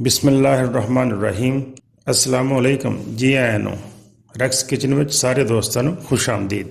ਬਿਸਮਿਲ੍ਲਾਹਿਰਰਹਿਮਾਨਿਰਰਹੀਮ। अस्सलामु अलैकुम। जी आया ਨੂੰ ਰੈਕਸ ਕਿਚਨ ਵਿੱਚ ਸਾਰੇ ਦੋਸਤਾਂ ਨੂੰ ਖੁਸ਼ ਆਮਦੀਦ।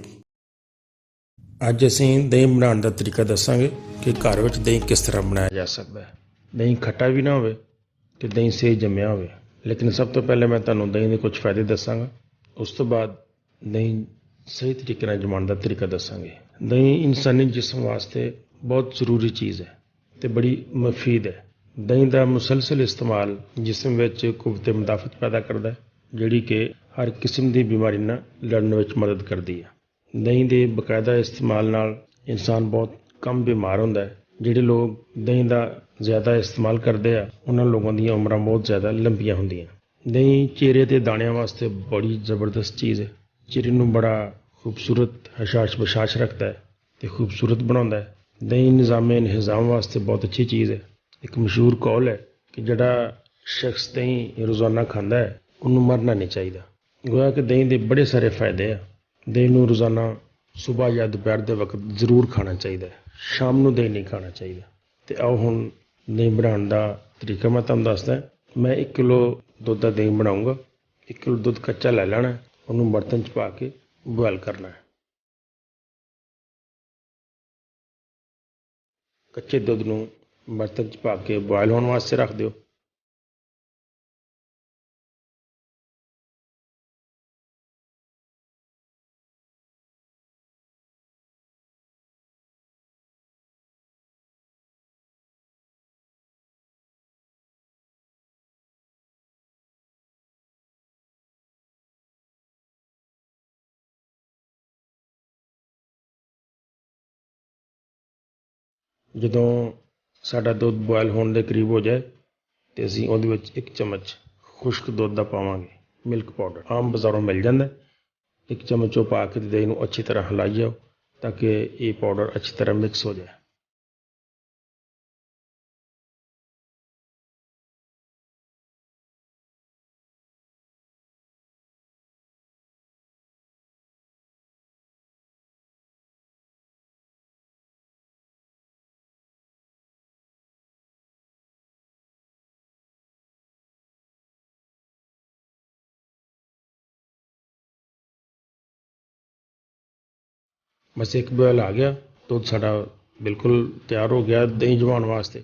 ਅੱਜ ਅਸੀਂ ਦਹੀਂ ਬਣਾਉਣ ਦਾ ਤਰੀਕਾ ਦੱਸਾਂਗੇ ਕਿ ਘਰ ਵਿੱਚ ਦਹੀਂ ਕਿਸ ਤਰ੍ਹਾਂ ਬਣਾਇਆ ਜਾ ਸਕਦਾ ਹੈ। ਦਹੀਂ ਖੱਟਾ ਵੀ ਨਾ ਹੋਵੇ ਅਤੇ ਦਹੀਂ ਸਹੀ ਜੰਮਿਆ ਹੋਵੇ। ਲੇਕਿਨ ਸਭ ਤੋਂ ਪਹਿਲੇ ਮੈਂ ਤੁਹਾਨੂੰ ਦਹੀਂ ਦੇ ਕੁਝ ਫਾਇਦੇ ਦੱਸਾਂਗਾ। ਉਸ ਤੋਂ ਬਾਅਦ ਦਹੀਂ ਸਹੀ ਤਰੀਕੇ ਨਾਲ ਜਮਾਉਣ ਦਾ ਤਰੀਕਾ ਦੱਸਾਂਗੇ। ਦਹੀਂ ਇਨਸਾਨੀ ਜਿਸਮ ਵਾਸਤੇ ਬਹੁਤ ਜ਼ਰੂਰੀ ਚੀਜ਼ ਹੈ ਅਤੇ ਬੜੀ ਮੁਫੀਦ ਹੈ। ਦਹੀਂ ਦਾ ਮੁਸਲਸਲ ਇਸਤੇਮਾਲ ਜਿਸਮ ਵਿੱਚ ਕੁਵੱਤੇ ਮੁਦਾਫਤ ਪੈਦਾ ਕਰਦਾ ਹੈ, ਜਿਹੜੀ ਕਿ ਹਰ ਕਿਸਮ ਦੀ ਬਿਮਾਰੀ ਨਾਲ ਲੜਨ ਵਿੱਚ ਮਦਦ ਕਰਦੀ ਹੈ। ਦਹੀਂ ਦੇ ਬਕਾਇਦਾ ਇਸਤੇਮਾਲ ਨਾਲ ਇਨਸਾਨ ਬਹੁਤ ਕਮ ਬਿਮਾਰ ਹੁੰਦਾ ਹੈ। ਜਿਹੜੇ ਲੋਕ ਦਹੀਂ ਦਾ ਜ਼ਿਆਦਾ ਇਸਤੇਮਾਲ ਕਰਦੇ ਆ ਉਹਨਾਂ ਲੋਕਾਂ ਦੀਆਂ ਉਮਰਾਂ ਬਹੁਤ ਜ਼ਿਆਦਾ ਲੰਬੀਆਂ ਹੁੰਦੀਆਂ। ਦਹੀਂ ਚਿਹਰੇ ਦੇ ਦਾਣਿਆਂ ਵਾਸਤੇ ਬੜੀ ਜ਼ਬਰਦਸਤ ਚੀਜ਼ ਹੈ। ਚਿਹਰੇ ਨੂੰ ਬੜਾ ਖੂਬਸੂਰਤ ਹਸ਼ਾਸ਼ ਬਸ਼ਾਸ਼ ਰੱਖਦਾ ਹੈ ਅਤੇ ਖੂਬਸੂਰਤ ਬਣਾਉਂਦਾ ਹੈ। ਦਹੀਂ ਨਿਜ਼ਾਮੇ ਨਿਜ਼ਾਮ ਵਾਸਤੇ ਬਹੁਤ ਅੱਛੀ ਚੀਜ਼ ਹੈ। ਇੱਕ ਮਸ਼ਹੂਰ ਕੌਲ ਹੈ ਕਿ ਜਿਹੜਾ ਸ਼ਖਸ ਦਹੀਂ ਰੋਜ਼ਾਨਾ ਖਾਂਦਾ ਹੈ ਉਹਨੂੰ ਮਰਨਾ ਨਹੀਂ ਚਾਹੀਦਾ। ਗੋਇਆ ਕਿ ਦਹੀਂ ਦੇ ਬੜੇ ਸਾਰੇ ਫਾਇਦੇ ਆ। ਦਹੀਂ ਨੂੰ ਰੋਜ਼ਾਨਾ ਸੁਬਾਹ ਜਾਂ ਦੁਪਹਿਰ ਦੇ ਵਕਤ ਜ਼ਰੂਰ ਖਾਣਾ ਚਾਹੀਦਾ ਹੈ। ਸ਼ਾਮ ਨੂੰ ਦਹੀਂ ਨਹੀਂ ਖਾਣਾ ਚਾਹੀਦਾ। ਅਤੇ ਆਓ ਹੁਣ ਦਹੀਂ ਬਣਾਉਣ ਦਾ ਤਰੀਕਾ ਮੈਂ ਤੁਹਾਨੂੰ ਦੱਸਦਾ। ਮੈਂ 1 ਕਿਲੋ ਦੁੱਧ ਦਾ ਦਹੀਂ ਬਣਾਊਂਗਾ। 1 ਕਿਲੋ ਦੁੱਧ ਕੱਚਾ ਲੈ ਲੈਣਾ, ਉਹਨੂੰ ਬਰਤਨ 'ਚ ਪਾ ਕੇ ਬੋਇਲ ਕਰਨਾ ਹੈ। ਕੱਚੇ ਦੁੱਧ ਨੂੰ ਬਰਤਨ 'ਚ ਪਾ ਕੇ ਬੋਇਲ ਹੋਣ ਵਾਸਤੇ ਰੱਖ ਦਿਓ। ਜਦੋਂ ਸਾਡਾ ਦੁੱਧ ਬੋਇਲ ਹੋਣ ਦੇ ਕਰੀਬ ਹੋ ਜਾਏ ਅਤੇ ਅਸੀਂ ਉਹਦੇ ਵਿੱਚ 1 ਚਮਚ ਖੁਸ਼ਕ ਦੁੱਧ ਦਾ ਪਾਵਾਂਗੇ। ਮਿਲਕ ਪਾਊਡਰ ਆਮ ਬਾਜ਼ਾਰੋਂ ਮਿਲ ਜਾਂਦਾ। 1 ਚਮਚ ਉਹ ਪਾ ਕੇ ਦਹੀਂ ਨੂੰ ਅੱਛੀ ਤਰ੍ਹਾਂ ਹਿਲਾਈ ਜਾਓ ਤਾਂ ਕਿ ਇਹ ਪਾਊਡਰ ਅੱਛੀ ਤਰ੍ਹਾਂ ਮਿਕਸ ਹੋ ਜਾਏ। ਬਸ ਇੱਕ ਬੋਇਲ ਆ ਗਿਆ, ਦੁੱਧ ਸਾਡਾ ਬਿਲਕੁਲ ਤਿਆਰ ਹੋ ਗਿਆ ਦਹੀਂ ਜਮਾਉਣ ਵਾਸਤੇ।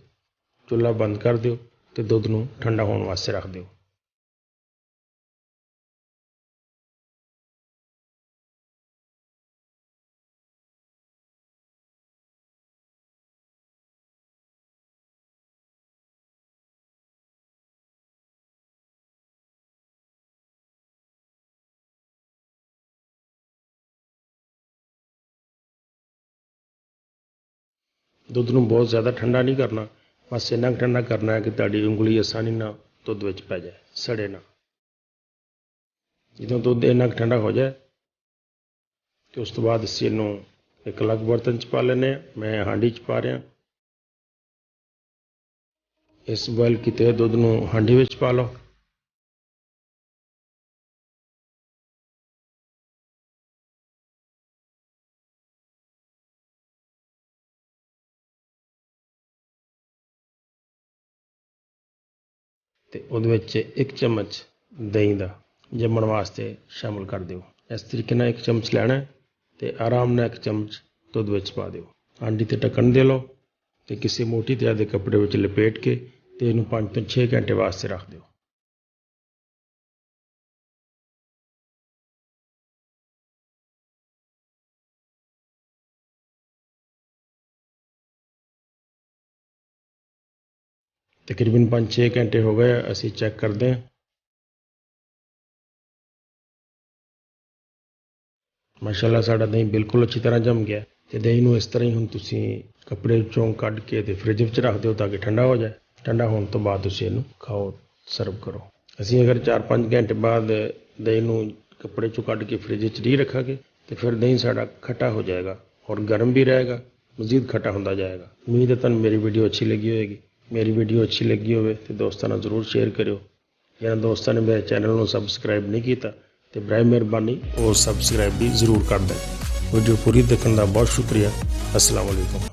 ਚੁੱਲ੍ਹਾ ਬੰਦ ਕਰ ਦਿਓ ਅਤੇ ਦੁੱਧ ਨੂੰ ਠੰਡਾ ਹੋਣ ਵਾਸਤੇ ਰੱਖ ਦਿਓ। ਦੁੱਧ ਨੂੰ ਬਹੁਤ ਜ਼ਿਆਦਾ ਠੰਡਾ ਨਹੀਂ ਕਰਨਾ, ਬਸ ਇੰਨਾ ਕੁ ਠੰਡਾ ਕਰਨਾ ਹੈ ਕਿ ਤੁਹਾਡੀ ਉਂਗਲੀ ਆਸਾਨੀ ਨਾਲ ਦੁੱਧ ਵਿੱਚ ਪੈ ਜਾਏ, ਸੜੇ ਨਾ। ਜਦੋਂ ਦੁੱਧ ਇੰਨਾ ਕੁ ਠੰਡਾ ਹੋ ਜਾਏ ਅਤੇ ਉਸ ਤੋਂ ਬਾਅਦ ਅਸੀਂ ਇਹਨੂੰ ਇੱਕ ਅਲੱਗ ਬਰਤਨ 'ਚ ਪਾ ਲੈਂਦੇ ਹਾਂ। ਮੈਂ ਹਾਂਡੀ 'ਚ ਪਾ ਰਿਹਾ। ਇਸ ਬੋਇਲ ਕੀਤੇ ਹੋਏ ਦੁੱਧ ਨੂੰ ਹਾਂਡੀ ਵਿੱਚ ਪਾ ਲਓ। ਅਤੇ ਉਹਦੇ ਵਿੱਚ 1 ਚਮਚ ਦਹੀਂ ਦਾ ਜੰਮਣ ਵਾਸਤੇ ਸ਼ਾਮਿਲ ਕਰ ਦਿਓ। ਇਸ ਤਰੀਕੇ ਨਾਲ 1 ਚਮਚ ਲੈਣਾ ਅਤੇ ਆਰਾਮ ਨਾਲ 1 ਚਮਚ ਦੁੱਧ ਵਿੱਚ ਪਾ ਦਿਓ। ਹਾਂਡੀ 'ਤੇ ਢੱਕਣ ਦੇ ਲਓ ਅਤੇ ਕਿਸੇ ਮੋਟੀ ਤਰ੍ਹਾਂ ਦੇ ਕੱਪੜੇ ਵਿੱਚ ਲਪੇਟ ਕੇ ਅਤੇ ਇਹਨੂੰ 5 ਤੋਂ 6 ਘੰਟੇ ਵਾਸਤੇ ਰੱਖ ਦਿਓ। ਤਕਰੀਬਨ 5-6 ਘੰਟੇ ਹੋ ਗਏ। ਅਸੀਂ ਚੈੱਕ ਕਰਦੇ ਹਾਂ। ਮਾਸ਼ਾਅੱਲਾ ਸਾਡਾ ਦਹੀਂ ਬਿਲਕੁਲ ਅੱਛੀ ਤਰ੍ਹਾਂ ਜੰਮ ਗਿਆ ਅਤੇ ਦਹੀਂ ਨੂੰ ਇਸ ਤਰ੍ਹਾਂ ਹੀ ਹੁਣ ਤੁਸੀਂ ਕੱਪੜੇ ਵਿੱਚੋਂ ਕੱਢ ਕੇ ਅਤੇ ਫਰਿੱਜ ਵਿੱਚ ਰੱਖ ਦਿਓ ਤਾਂ ਕਿ ਠੰਡਾ ਹੋ ਜਾਏ। ਠੰਡਾ ਹੋਣ ਤੋਂ ਬਾਅਦ ਤੁਸੀਂ ਇਹਨੂੰ ਖਾਓ, ਸਰਵ ਕਰੋ। ਅਸੀਂ ਅਗਰ 4-5 ਘੰਟੇ ਬਾਅਦ ਦਹੀਂ ਨੂੰ ਕੱਪੜੇ 'ਚੋਂ ਕੱਢ ਕੇ ਫਰਿੱਜ ਵਿੱਚ ਨਹੀਂ ਰੱਖਾਂਗੇ ਅਤੇ ਫਿਰ ਦਹੀਂ ਸਾਡਾ ਖੱਟਾ ਹੋ ਜਾਏਗਾ ਔਰ ਗਰਮ ਵੀ ਰਹੇਗਾ, ਮਜ਼ੀਦ ਖੱਟਾ ਹੁੰਦਾ ਜਾਏਗਾ। ਉਮੀਦ ਹੈ ਤੁਹਾਨੂੰ ਮੇਰੀ ਵੀਡੀਓ ਅੱਛੀ ਲੱਗੀ ਹੋਏਗੀ। ਮੇਰੀ ਵੀਡੀਓ ਅੱਛੀ ਲੱਗੀ ਹੋਵੇ ਤਾਂ ਦੋਸਤਾਂ ਨਾਲ ਜ਼ਰੂਰ ਸ਼ੇਅਰ ਕਰਿਓ। ਜਿਹਨਾਂ ਦੋਸਤਾਂ ਨੇ ਮੇਰੇ ਚੈਨਲ ਨੂੰ ਸਬਸਕ੍ਰਾਈਬ ਨਹੀਂ ਕੀਤਾ ਅਤੇ ਬਰਾਏ ਮਿਹਰਬਾਨੀ ਉਹ ਸਬਸਕ੍ਰਾਈਬ ਵੀ ਜ਼ਰੂਰ ਕਰ ਦੇਣ। ਵੀਡੀਓ ਪੂਰੀ ਦੇਖਣ ਦਾ ਬਹੁਤ ਸ਼ੁਕਰੀਆ। अस्सलाम वालेकुम।